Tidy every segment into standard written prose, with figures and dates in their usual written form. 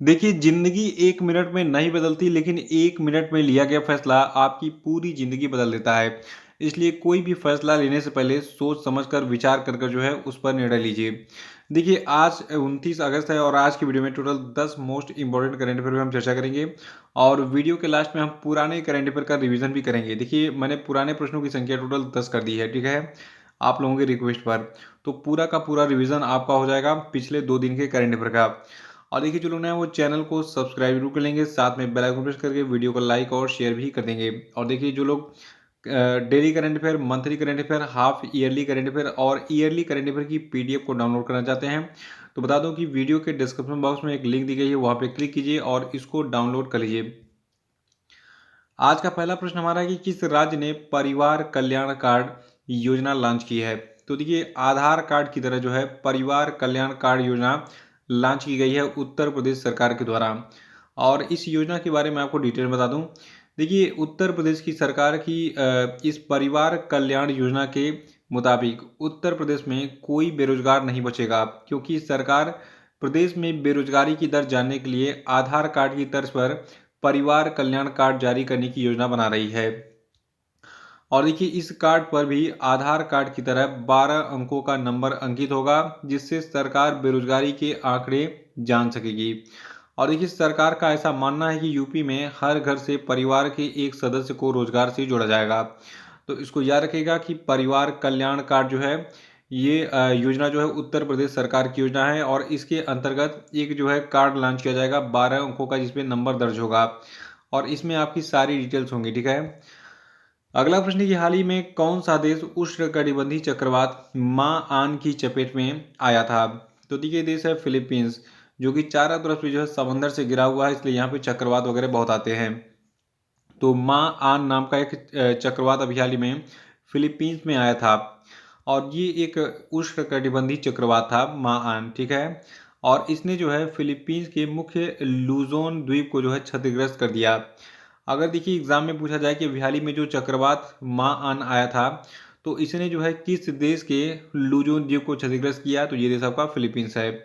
देखिए, ज़िंदगी 1 मिनट में नहीं बदलती, लेकिन 1 मिनट में लिया गया फैसला आपकी पूरी ज़िंदगी बदल देता है। इसलिए कोई भी फैसला लेने से पहले सोच समझ कर, विचार कर कर जो है उस पर निर्णय लीजिए। देखिए, आज 29 अगस्त है और आज की वीडियो में total 10 most important current affair पे हम चर्चा करेंगे और वीडियो के लास्ट में हम पुराने करंट अफेयर का रिवीजन भी करेंगे। देखिए, मैंने पुराने प्रश्नों की संख्या टोटल 10 कर दी है, ठीक है? आप लोगों की रिक्वेस्ट पर। तो पूरा का पूरा रिवीजन आपका हो जाएगा पिछले 2 दिन के करंट अफेयर का। और देखिए, जो लोग नए हैं वो चैनल को सब्सक्राइब जरूर कर लेंगे, साथ में बेल आइकन प्रेस करके वीडियो को लाइक और शेयर भी कर देंगे। और देखिए, जो लोग daily current affair, monthly current affair, half yearly current affair और ईयरली करंट अफेयर की पीडीएफ को डाउनलोड करना चाहते हैं, तो बता दूं कि वीडियो के डिस्क्रिप्शन बॉक्स में एक लिंक दी गई है, वहां पे क्लिक कीजिए और इसको डाउनलोड कर लीजिए। आज का पहला प्रश्न हमारा है कि किस राज्य ने परिवार कल्याण कार्ड योजना लॉन्च की है? तो देखिए, आधार कार्ड की तरह जो है परिवार कल्याण कार्ड योजना लॉन्च की गई है उत्तर प्रदेश सरकार के द्वारा। और इस योजना के बारे में आपको डिटेल बता दूं। देखिए, उत्तर प्रदेश की सरकार की इस परिवार कल्याण योजना के मुताबिक उत्तर प्रदेश में कोई बेरोजगार नहीं बचेगा, क्योंकि सरकार प्रदेश में बेरोजगारी की दर जानने के लिए आधार कार्ड की तर्ज पर परिवार कल्याण कार्ड जारी करने की योजना बना रही है। और देखिए, इस कार्ड पर भी आधार कार्ड की तरह 12 अंकों का नंबर अंकित होगा, जिससे सरकार बेरोजगारी के आंकड़े जान सकेगी। और देखिए, सरकार का ऐसा मानना है कि यूपी में हर घर से परिवार के एक सदस्य को रोजगार से जोड़ा जाएगा। तो इसको याद रखिएगा कि परिवार कल्याण कार्ड जो है ये योजना जो है उत्तर प्रदेश सरकार की योजना है और इसके अंतर्गत एक जो है कार्ड लॉन्च किया जाएगा 12 अंकों का, जिसमें नंबर दर्ज होगा और इसमें आपकी सारी डिटेल्स होंगी, ठीक है? अगला प्रश्न है कि हाल ही में कौन सा देश उष्णकटिबंधीय चक्रवात माआन की चपेट में आया था? तो देखिए, देश है फिलीपींस, जो कि चारों तरफ से जो है समंदर से घिरा हुआ है, इसलिए यहाँ पे चक्रवात वगैरह बहुत आते हैं। तो माआन नाम का एक चक्रवात अभी हाल ही में फिलीपींस में आया था और ये एक उष्णकटिबंधीय चक्रवात था माआन, ठीक है? और इसने जो है फिलीपींस के मुख्य लूजोन द्वीप को जो है क्षतिग्रस्त कर दिया। अगर देखिए, एग्जाम में पूछा जाए कि अभी हाल ही में जो चक्रवात माआन आया था, तो इसने जो है किस देश के लूजोन द्वीप को क्षतिग्रस्त किया, तो ये देश आपका फिलीपींस है।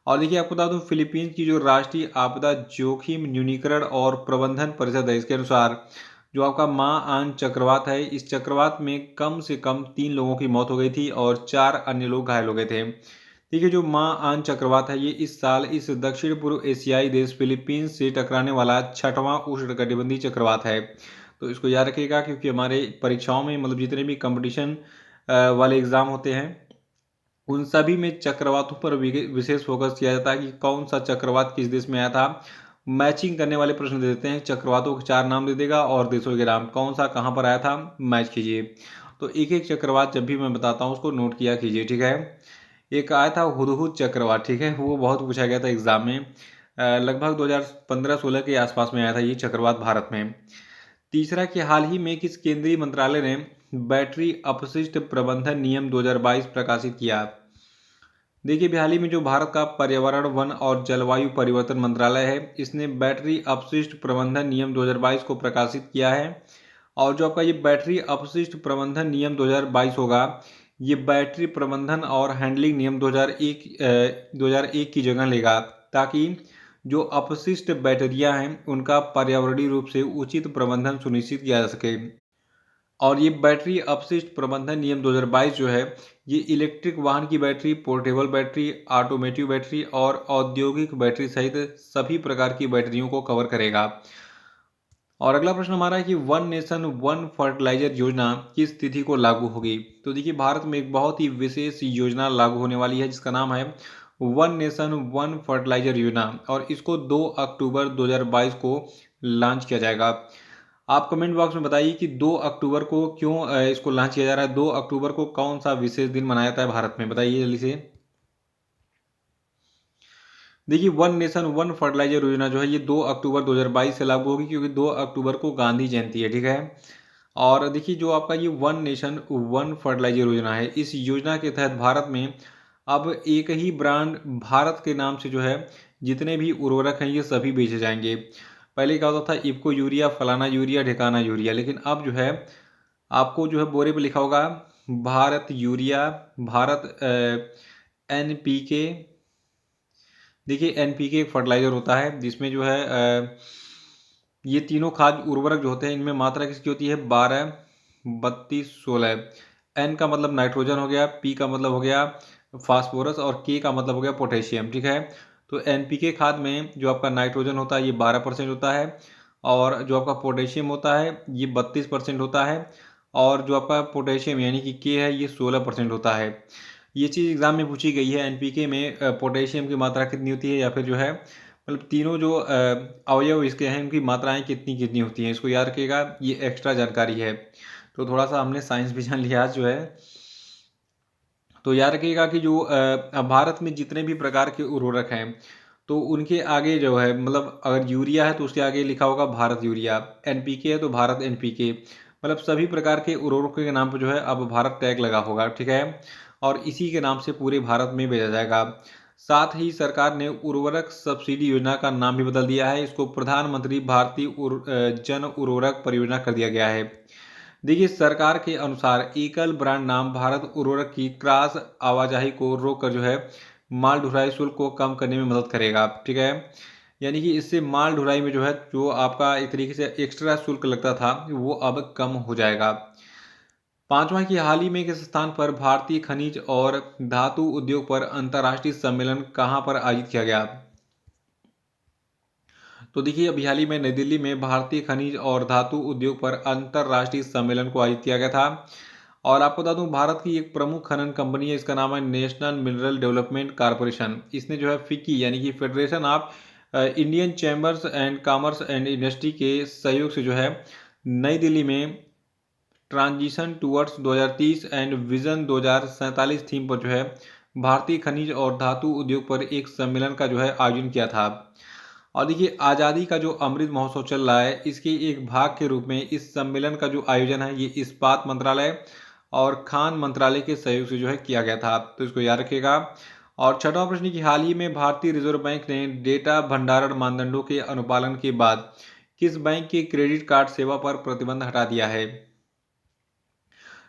और देखिए, आपको बता दूं, फिलीपींस की जो राष्ट्रीय आपदा जोखिम न्यूनीकरण और प्रबंधन परिषद है, इसके अनुसार जो आपका माआन चक्रवात है, इस चक्रवात में कम से कम 3 लोगों की मौत हो गई थी और 4 अन्य लोग घायल हो गए थे। देखिए, जो माआन चक्रवात है ये इस साल इस दक्षिण पूर्व एशियाई देश फिलीपींस से टकराने वाला 6वां उष्णकटिबंधीय चक्रवात है। तो इसको याद रखिएगा, क्योंकि हमारे परीक्षाओं में मतलब जितने भी कंपटीशन वाले एग्जाम होते हैं, उन सभी में चक्रवातों पर विशेष फोकस किया जाता है कि कौन सा चक्रवात किस देश में आया था। मैचिंग करने वाले प्रश्न दे देते हैं, चक्रवातों के 4 नाम दे देगा और देशों के नाम, कौन सा कहाँ पर आया था मैच कीजिए। तो एक एक चक्रवात जब भी मैं बताता हूँ उसको नोट किया कीजिए, ठीक है? एक आया था हुदहुद चक्रवात, ठीक है? वो बहुत पूछा गया था एग्जाम में। लगभग 2015-16 के आसपास में आया था ये चक्रवात भारत में। तीसरा कि हाल ही में किस केंद्रीय मंत्रालय ने बैटरी अपशिष्ट प्रबंधन नियम 2022 प्रकाशित किया? देखिए, हाल ही में जो भारत का पर्यावरण, वन और जलवायु परिवर्तन मंत्रालय है, इसने बैटरी अपशिष्ट प्रबंधन नियम 2022 को प्रकाशित किया है। और जो आपका ये बैटरी अपशिष्ट प्रबंधन नियम 2022 होगा, ये बैटरी प्रबंधन और हैंडलिंग नियम 2001 की जगह लेगा, ताकि जो अपशिष्ट बैटरियां हैं उनका पर्यावरणीय रूप से उचित प्रबंधन सुनिश्चित किया जा सके। और ये बैटरी अपशिष्ट प्रबंधन नियम 2022 जो है, ये इलेक्ट्रिक वाहन की battery, portable battery, automotive battery और औद्योगिक बैटरी सहित सभी प्रकार की बैटरियों को कवर करेगा। और अगला प्रश्न हमारा है कि वन नेशन वन फर्टिलाइजर योजना किस तिथि को लागू होगी? तो देखिए, भारत में एक बहुत ही विशेष योजना लागू होने वाली है, जिसका नाम है वन नेशन वन फर्टिलाइजर योजना और इसको 2 अक्टूबर 2022 को लॉन्च किया जाएगा। आप कमेंट बॉक्स में बताइए कि 2 अक्टूबर को क्यों इसको लॉन्च किया जा रहा है? 2 अक्टूबर को कौन सा विशेष दिन मनाया जाता है भारत में? बताइए जल्दी से। देखिए, वन नेशन वन फर्टिलाइजर योजना जो है ये 2 अक्टूबर 2022 से लागू होगी, क्योंकि 2 अक्टूबर को गांधी जयंती है, ठीक है? और देखिए, जो आपका ये वन नेशन वन फर्टिलाइजर योजना है, इस योजना के तहत भारत में अब एक ही ब्रांड भारत के नाम से जो है जितने भी उर्वरक हैं ये सभी बेचे जाएंगे। पहले क्या होता था, इफ्को यूरिया, फलाना यूरिया, ढिकाना यूरिया, लेकिन अब जो है आपको जो है बोरे पे लिखा होगा भारत यूरिया, भारत NPK, देखिए एनपीके एक फर्टिलाइजर होता है जिसमें जो है ये तीनों खाद उर्वरक जो होते हैं इनमें मात्रा किसकी होती है 12, 32, 16। एन का मतलब नाइट्रोजन हो गया, पी का मतलब हो गया फास्फोरस और के का मतलब हो गया पोटेशियम। ठीक है, तो एनपीके खाद में जो आपका नाइट्रोजन होता है ये 12% होता है और जो आपका पोटेशियम होता है ये 32% होता है और जो आपका पोटेशियम यानी कि के है ये 16% होता है। ये चीज़ एग्जाम में पूछी गई है एनपीके में पोटेशियम की मात्रा कितनी होती है या फिर जो है मतलब तीनों जो अवयव इसके हैं उनकी मात्राएं कितनी कितनी होती हैं, इसको याद रखिएगा, ये एक्स्ट्रा जानकारी है। तो थोड़ा सा हमने साइंस भी जान लिया आज जो है। तो याद रखिएगा कि जो भारत में जितने भी प्रकार के उर्वरक हैं तो उनके आगे जो है मतलब अगर यूरिया है तो उसके आगे लिखा होगा भारत यूरिया, एनपीके है तो भारत एनपीके, मतलब सभी प्रकार के उर्वरकों के नाम पर जो है अब भारत टैग लगा होगा। ठीक है, और इसी के नाम से पूरे भारत में भेजा जाएगा। साथ ही सरकार ने उर्वरक सब्सिडी योजना का नाम भी बदल दिया है, इसको प्रधानमंत्री भारतीय जन उर्वरक परियोजना कर दिया गया है। देखिए सरकार के अनुसार एकल ब्रांड नाम भारत उर्वरक की क्रॉस आवाजाही को रोककर जो है माल ढुलाई शुल्क को कम करने में मदद करेगा। ठीक है, यानी कि इससे माल ढुलाई में जो है जो आपका एक तरीके से एक्स्ट्रा शुल्क लगता था वो अब कम हो जाएगा। पांचवा की हाल ही में किस स्थान पर भारतीय खनिज और धातु उद्योग पर अंतर्राष्ट्रीय सम्मेलन कहां पर आयोजित किया गया? तो देखिए अभी हाल ही में नई दिल्ली में भारतीय खनिज और धातु उद्योग पर अंतर्राष्ट्रीय सम्मेलन को आयोजित किया गया था। और आपको बता दूं भारत की एक प्रमुख खनन कंपनी है, इसका नाम है नेशनल मिनरल डेवलपमेंट कारपोरेशन। इसने जो है फिक्की यानी कि federation of Indian chambers and commerce and industry के सहयोग से जो है नई दिल्ली में transition towards 2030 and vision 2047 theme पर जो है भारतीय खनिज और धातु उद्योग पर एक सम्मेलन का जो है आयोजन किया था। और देखिए आज़ादी का जो अमृत महोत्सव चल रहा है इसके एक भाग के रूप में इस सम्मेलन का जो आयोजन है ये इस्पात मंत्रालय और खान मंत्रालय के सहयोग से जो है किया गया था, तो इसको याद रखिएगा। और छठवां प्रश्न की हाल ही में भारतीय रिजर्व बैंक ने डेटा भंडारण मानदंडों के अनुपालन के बाद किस बैंक के क्रेडिट कार्ड सेवा पर प्रतिबंध हटा दिया है?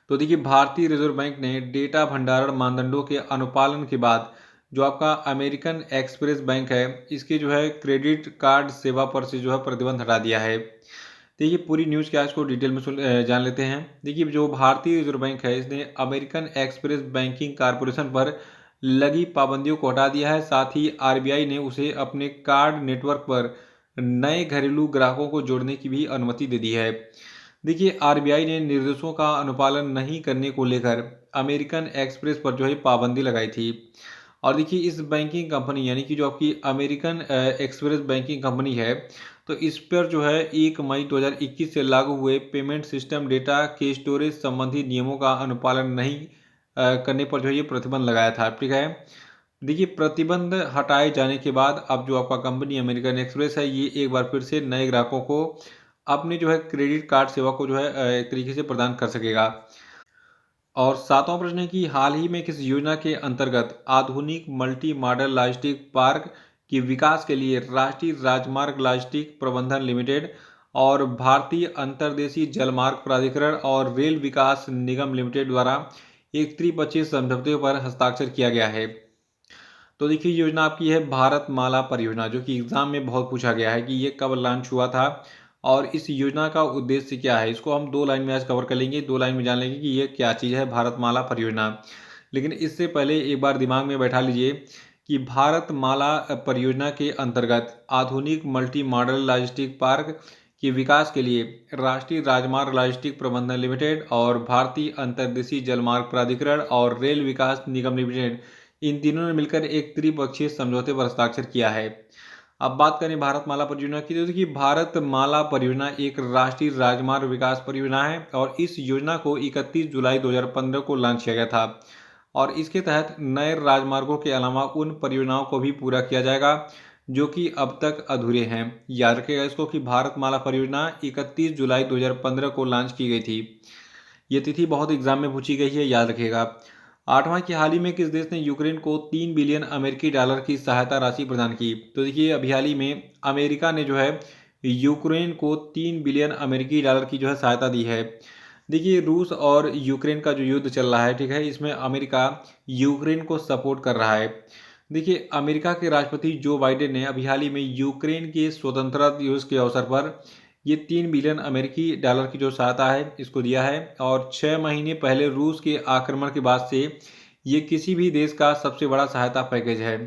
तो देखिए भारतीय रिजर्व बैंक ने डेटा भंडारण मानदंडों के अनुपालन के बाद जो आपका अमेरिकन एक्सप्रेस बैंक है इसके जो है क्रेडिट कार्ड सेवा पर से जो है प्रतिबंध हटा दिया है। देखिए पूरी न्यूज़ क्या है इसको डिटेल में जान लेते हैं। देखिए जो भारतीय रिजर्व बैंक है इसने अमेरिकन एक्सप्रेस बैंकिंग कारपोरेशन पर लगी पाबंदियों को हटा दिया है, साथ ही आरबीआई ने उसे अपने कार्ड नेटवर्क पर नए घरेलू ग्राहकों को जोड़ने की भी अनुमति दे दी है। देखिए आरबीआई ने निर्देशों का अनुपालन नहीं करने को लेकर अमेरिकन एक्सप्रेस पर जो है पाबंदी लगाई थी। और देखिए इस बैंकिंग कंपनी यानी कि जो आपकी अमेरिकन एक्सप्रेस बैंकिंग कंपनी है तो इस पर जो है 1 मई 2021 से लागू हुए पेमेंट सिस्टम डेटा के स्टोरेज संबंधी नियमों का अनुपालन नहीं करने पर जो है ये प्रतिबंध लगाया था। ठीक है, देखिए प्रतिबंध हटाए जाने के बाद अब जो आपका कंपनी अमेरिकन एक्सप्रेस है ये एक बार फिर से नए ग्राहकों को अपने जो है क्रेडिट कार्ड सेवा को जो है एक तरीके से प्रदान कर सकेगा। और सातवां प्रश्न है कि हाल ही में किस योजना के अंतर्गत आधुनिक मल्टी मॉडल लॉजिस्टिक पार्क के विकास के लिए राष्ट्रीय राजमार्ग लॉजिस्टिक प्रबंधन लिमिटेड और भारतीय अंतर्देशीय जलमार्ग प्राधिकरण और रेल विकास निगम लिमिटेड द्वारा एक त्रिपक्षीय समझौते पर हस्ताक्षर किया गया है? तो देखिए योजना आपकी है भारत माला परियोजना, जो कि एग्जाम में बहुत पूछा गया है कि ये कब लॉन्च हुआ था और इस योजना का उद्देश्य क्या है। इसको हम 2 लाइन में आज कवर कर लेंगे, 2 लाइन में जान लेंगे कि ये क्या चीज़ है भारत माला परियोजना। लेकिन इससे पहले एक बार दिमाग में बैठा लीजिए कि भारत माला परियोजना के अंतर्गत आधुनिक मल्टी मॉडल लॉजिस्टिक पार्क के विकास के लिए राष्ट्रीय राजमार्ग लॉजिस्टिक प्रबंधन लिमिटेड और भारतीय अंतर्देशीय जलमार्ग प्राधिकरण और रेल विकास निगम लिमिटेड इन तीनों ने मिलकर एक त्रिपक्षीय समझौते पर हस्ताक्षर किया है। अब बात करें भारतमाला परियोजना की, तो देखिए भारतमाला परियोजना एक राष्ट्रीय राजमार्ग विकास परियोजना है और इस योजना को 31 जुलाई 2015 को लॉन्च किया गया था और इसके तहत नए राजमार्गों के अलावा उन परियोजनाओं को भी पूरा किया जाएगा जो कि अब तक अधूरे हैं। याद रखिएगा इसको कि भारतमाला परियोजना 31 जुलाई 2015 को लॉन्च की गई थी। ये तिथि बहुत एग्जाम में पूछी गई है, याद रखिएगा। आठवां की हाल ही में किस देश ने यूक्रेन को 3 बिलियन अमेरिकी डॉलर की सहायता राशि प्रदान की? तो देखिए अभी हाल ही में अमेरिका ने जो है यूक्रेन को 3 बिलियन अमेरिकी डॉलर की जो है सहायता दी है। देखिए रूस और यूक्रेन का जो युद्ध चल रहा है, ठीक है, इसमें अमेरिका यूक्रेन को सपोर्ट कर रहा है। देखिए, अमेरिका के राष्ट्रपति जो बाइडेन ने अभी हाल ही में यूक्रेन के स्वतंत्रता दिवस के अवसर पर ये 3 बिलियन अमेरिकी डॉलर की जो सहायता है इसको दिया है, और 6 महीने पहले रूस के आक्रमण के बाद से ये किसी भी देश का सबसे बड़ा सहायता पैकेज है।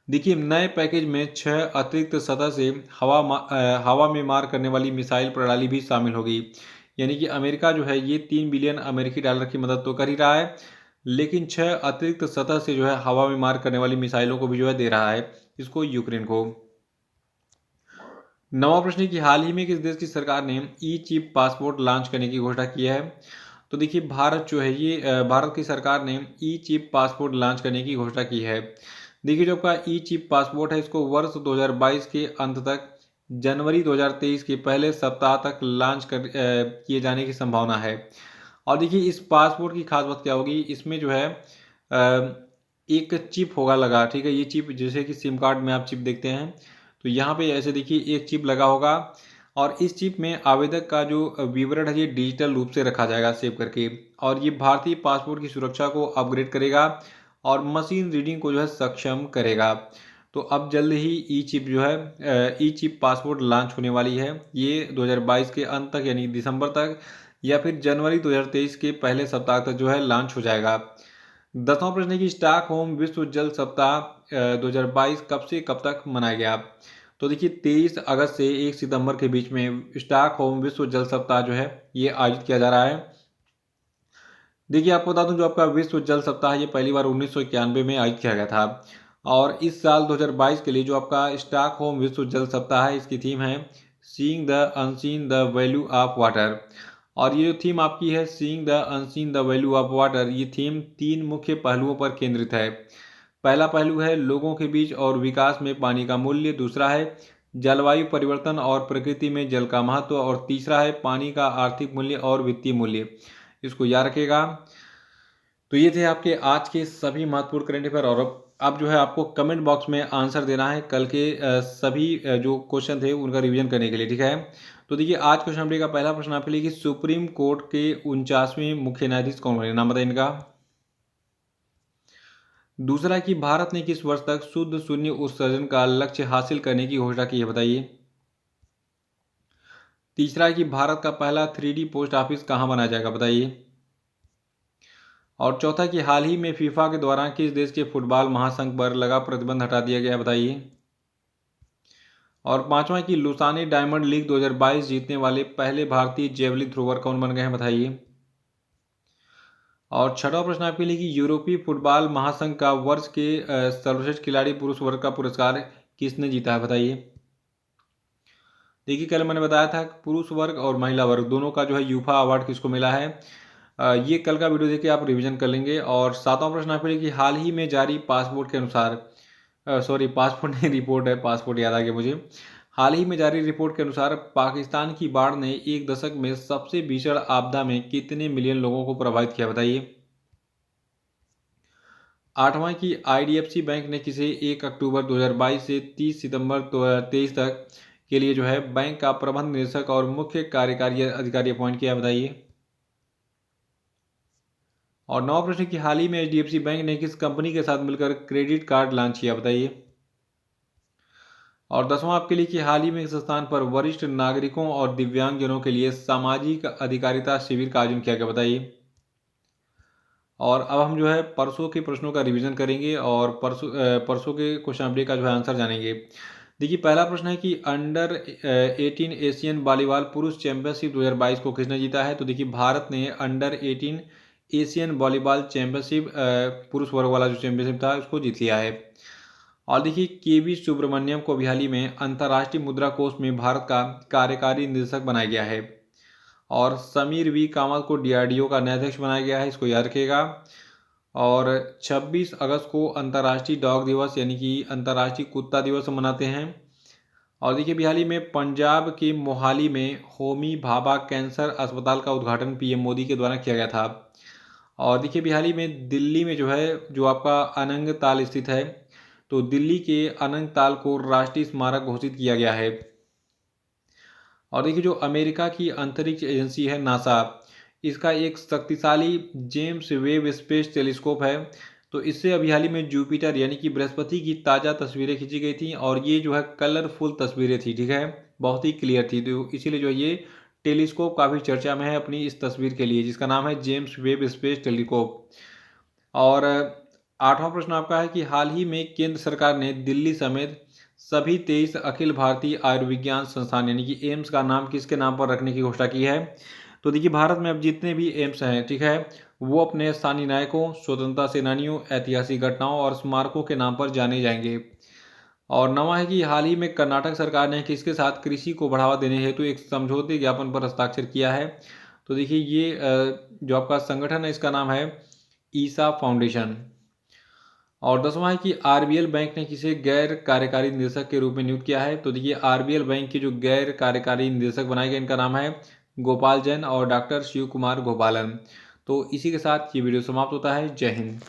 देखिए, नए पैकेज में 6 अतिरिक्त सतह से हवा में मार करने वाली मिसाइल प्रणाली भी शामिल होगी। यानी कि अमेरिका जो है ये 3 बिलियन अमेरिकी डॉलर की मदद तो कर ही रहा है, लेकिन 6 अतिरिक्त सतह से जो है हवा में मार करने वाली मिसाइलों को भी जो है दे रहा है इसको, यूक्रेन को। नवा प्रश्न है कि हाल ही में किस देश की सरकार ने ई चिप पासपोर्ट लॉन्च करने की घोषणा की है? तो देखिए, भारत जो है ये भारत की सरकार ने ई चिप पासपोर्ट लॉन्च करने की घोषणा की है। देखिए, जो आपका ई चिप पासपोर्ट है इसको वर्ष 2022 के अंत तक, जनवरी 2023 के पहले सप्ताह तक लॉन्च किए जाने की संभावना है। और देखिए, इस पासपोर्ट की खास बात क्या होगी, इसमें जो है एक चिप होगा लगा, ठीक है। ये चिप जैसे कि सिम कार्ड में आप चिप देखते हैं, तो यहाँ पे ऐसे देखिए एक चिप लगा होगा, और इस चिप में आवेदक का जो विवरण है ये डिजिटल रूप से रखा जाएगा सेव करके, और ये भारतीय पासपोर्ट की सुरक्षा को अपग्रेड करेगा और मशीन रीडिंग को जो है सक्षम करेगा। तो अब जल्द ही ई चिप जो है ई चिप पासपोर्ट लॉन्च होने वाली है, ये 2022 के अंत तक यानी दिसंबर तक, या फिर जनवरी 2023 के पहले सप्ताह तक जो है लॉन्च हो जाएगा। 10वां प्रश्न है कि स्टॉकहोम विश्व जल सप्ताह 2022 कब से कब तक मनाया गया? तो देखिए, 23 अगस्त से 1 सितंबर के बीच में स्टॉकहोम विश्व जल सप्ताह जो है ये आयोजित किया जा रहा है। देखिए, आपको बता दूं, जो आपका विश्व जल सप्ताह ये पहली बार 1991 में आयोजित किया गया था, और इस साल 2022 के लिए जो आपका स्टॉकहोम विश्व जल सप्ताह है इसकी थीम है seeing the unseen the value of water. और ये जो थीम आपकी है seeing the unseen the value of water, ये थीम 3 मुख्य पहलुओं पर केंद्रित है। पहला पहलू है लोगों के बीच और विकास में पानी का मूल्य, दूसरा है जलवायु परिवर्तन और प्रकृति में जल का महत्व, और तीसरा है पानी का आर्थिक मूल्य और वित्तीय मूल्य। इसको याद रखिएगा। तो ये थे आपके आज के सभी महत्वपूर्ण करंट अफेयर, और अब जो है आपको कमेंट बॉक्स में आंसर देना है कल के सभी जो क्वेश्चन थे उनका रिवीजन करने के लिए, ठीक है। तो देखिए, आज क्वेश्चन नंबर का पहला प्रश्न आपके लिए कि सुप्रीम कोर्ट के 49वें मुख्य न्यायाधीश कौन बने, नाम बताइए इनका। दूसरा कि भारत ने किस वर्ष तक शुद्ध शून्य उत्सर्जन का लक्ष्य हासिल करने की घोषणा की है, बताइए। तीसरा कि भारत का पहला 3D पोस्ट ऑफिस कहाँ बनाया जाएगा, बताइए। और चौथा कि हाल ही में फीफा के द्वारा किस देश के फुटबॉल महासंघ पर लगा प्रतिबंध हटा दिया गया, बताइए। और पांचवा कि लुसाने डायमंड लीग 2022 जीतने वाले पहले भारतीय जेवलिन थ्रोवर कौन बन गए हैं, बताइए। और छठा प्रश्न आपके लिए कि यूरोपीय फुटबॉल महासंघ का वर्ष के सर्वश्रेष्ठ खिलाड़ी पुरुष वर्ग का पुरस्कार किसने जीता है, बताइए। देखिए, कल मैंने बताया था पुरुष वर्ग और महिला वर्ग दोनों का जो है यूफा अवार्ड किसको मिला है। ये कल का वीडियो देखिए, आप रिवीजन कर लेंगे। और सातवां प्रश्न आपके लिए कि हाल ही में जारी पासपोर्ट के अनुसार, सॉरी पासपोर्ट नहीं रिपोर्ट है, पासपोर्ट याद आ गया मुझे। हाल ही में जारी रिपोर्ट के अनुसार पाकिस्तान की बाढ़ ने एक दशक में सबसे भीषण आपदा में कितने मिलियन लोगों को प्रभावित किया, बताइए। आठवां की आईडीएफसी बैंक ने किसे 1 अक्टूबर 2022 से 30 सितंबर 2023 तक के लिए जो है बैंक का प्रबंध निदेशक और मुख्य कार्यकारी अधिकारी अपॉइंट किया, बताइए। और नौ प्रश्न की हाल ही में एचडीएफसी बैंक ने किस कंपनी के साथ मिलकर क्रेडिट कार्ड लॉन्च किया, बताइए। और 10वां आपके लिए कि हाल ही में इस स्थान पर वरिष्ठ नागरिकों और दिव्यांगजनों के लिए सामाजिक अधिकारिता शिविर का आयोजन किया गया, बताइए। और अब हम जो है परसों के प्रश्नों का रिवीजन करेंगे, और परसों के क्वेश्चन अपडेट का जो है आंसर जानेंगे। देखिए, पहला प्रश्न है कि अंडर 18 एशियन वॉलीबॉल पुरुष चैंपियनशिप 2022 को किसने जीता है? तो देखिए, भारत ने अंडर 18 एशियन वॉलीबॉल चैंपियनशिप पुरुष वर्ग वाला जो चैंपियनशिप था उसको जीत लिया है। और देखिए, केवी सुब्रमण्यम को अभी हाल ही में अंतर्राष्ट्रीय मुद्रा कोष में भारत का कार्यकारी निदेशक बनाया गया है। और समीर वी कामत को डीआरडीओ का नया अध्यक्ष बनाया गया है, इसको याद रखिएगा। और 26 अगस्त को अंतर्राष्ट्रीय डॉग दिवस यानी कि अंतर्राष्ट्रीय कुत्ता दिवस मनाते हैं। और देखिए, अभी हाल ही में पंजाब के मोहाली में होमी भाभा कैंसर अस्पताल का उद्घाटन पीएम मोदी के द्वारा किया गया था। और देखिए, अभी हाल ही में दिल्ली में जो है जो आपका अनंग ताल स्थित है, तो दिल्ली के अनंग ताल को राष्ट्रीय स्मारक घोषित किया गया है। और देखिए, जो अमेरिका की अंतरिक्ष एजेंसी है नासा, इसका एक शक्तिशाली जेम्स वेब स्पेस टेलीस्कोप है, तो इससे अभी हाल ही में जुपिटर यानी कि बृहस्पति की ताज़ा तस्वीरें खींची गई थी और ये जो है कलरफुल तस्वीरें थी, ठीक है, बहुत ही क्लियर थी। तो इसीलिए जो है ये टेलीस्कोप काफ़ी चर्चा में है अपनी इस तस्वीर के लिए, जिसका नाम है जेम्स वेब स्पेस टेलीस्कोप। और आठवां प्रश्न आपका है कि हाल ही में केंद्र सरकार ने दिल्ली समेत सभी 23 अखिल भारतीय आयुर्विज्ञान संस्थान यानी कि एम्स का नाम किसके नाम पर रखने की घोषणा की है। तो देखिए भारत में अब जितने भी एम्स हैं, ठीक है, वो अपने स्थानीय नायकों, स्वतंत्रता सेनानियों, ऐतिहासिक घटनाओं और स्मारकों के नाम पर जाने जाएंगे। और नवा है कि हाल ही में कर्नाटक सरकार ने किसके साथ कृषि को बढ़ावा देने हेतु एक समझौते ज्ञापन पर हस्ताक्षर किया है। तो देखिए ये जो आपका संगठन है इसका नाम है ईसा फाउंडेशन। और 10वां है कि आरबीएल बैंक ने किसे गैर कार्यकारी निदेशक के रूप में नियुक्त किया है। तो देखिए आरबीएल बैंक के जो गैर कार्यकारी निदेशक बनाए गए इनका नाम है गोपाल जैन और डॉक्टर शिव कुमार गोपालन। तो इसी के साथ ये वीडियो समाप्त होता है। जय हिंद।